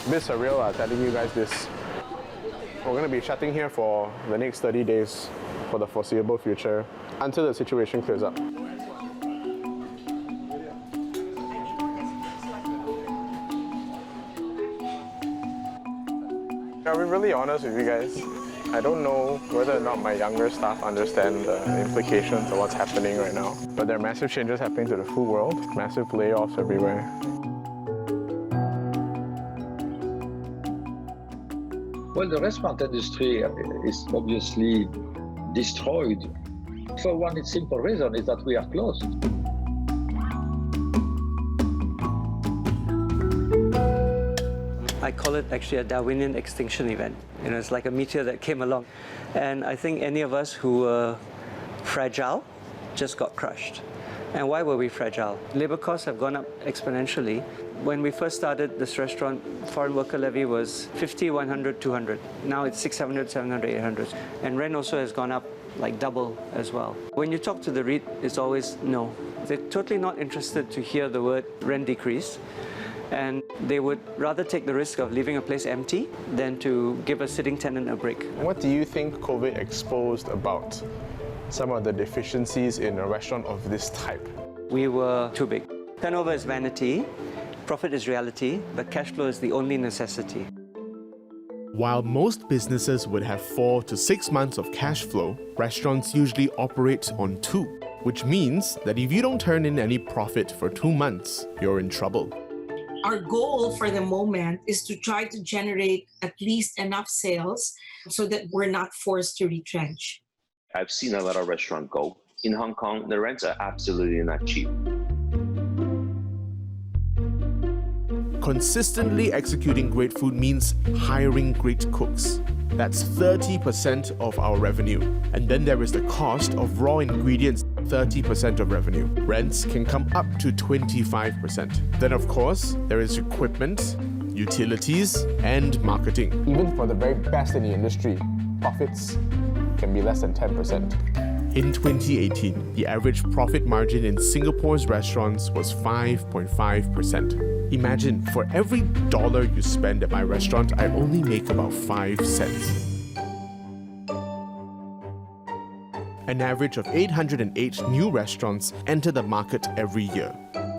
A bit surreal telling you guys this. We're going to be shutting here for the next 30 days for the foreseeable future until the situation clears up. I'll be really honest with you guys. I don't know whether or not my younger staff understand the implications of what's happening right now. But there are massive changes happening to the food world, massive layoffs everywhere. Well, the restaurant industry is obviously destroyed. For one simple reason is that we are closed. I call it actually a Darwinian extinction event. You know, it's like a meteor that came along. And I think any of us who were fragile just got crushed. And why were we fragile? Labor costs have gone up exponentially. When we first started this restaurant, foreign worker levy was 50, 100, 200. Now it's 600, 700, 800. And rent also has gone up like double as well. When you talk to the REIT, it's always no. They're totally not interested to hear the word rent decrease. And they would rather take the risk of leaving a place empty than to give a sitting tenant a break. What do you think COVID exposed about some of the deficiencies in a restaurant of this type? We were too big. Turnover is vanity, profit is reality, but cash flow is the only necessity. While most businesses would have 4 to 6 months of cash flow, restaurants usually operate on 2, which means that if you don't turn in any profit for 2 months, you're in trouble. Our goal for the moment is to try to generate at least enough sales so that we're not forced to retrench. I've seen a lot of restaurants go. In Hong Kong, the rents are absolutely not cheap. Consistently executing great food means hiring great cooks. That's 30% of our revenue. And then there is the cost of raw ingredients, 30% of revenue. Rents can come up to 25%. Then of course, there is equipment, utilities, and marketing. Even for the very best in the industry, profits can be less than 10%. In 2018, the average profit margin in Singapore's restaurants was 5.5%. Imagine, for every dollar you spend at my restaurant, I only make about 5 cents. An average of 808 new restaurants enter the market every year.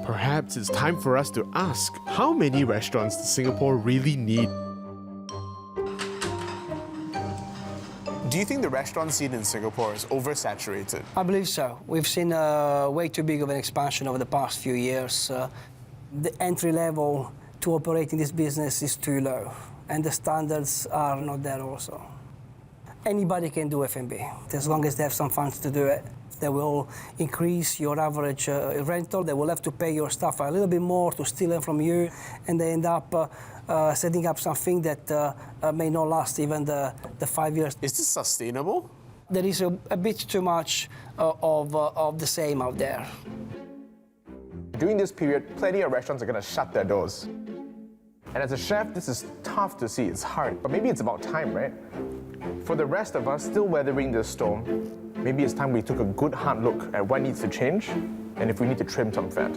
Perhaps it's time for us to ask, how many restaurants does Singapore really need? Do you think the restaurant scene in Singapore is oversaturated? I believe so. We've seen way too big of an expansion over the past few years. The entry level to operating this business is too low, and the standards are not there also. Anybody can do F&B, as long as they have some funds to do it. They will increase your average rental. They will have to pay your staff a little bit more to steal them from you, and they end up setting up something that may not last even the 5 years. Is this sustainable? There is a bit too much of the same out there. During this period, plenty of restaurants are going to shut their doors. And as a chef, this is tough to see. It's hard, but maybe it's about time, right? For the rest of us still weathering this storm, maybe it's time we took a good hard look at what needs to change and if we need to trim some fat.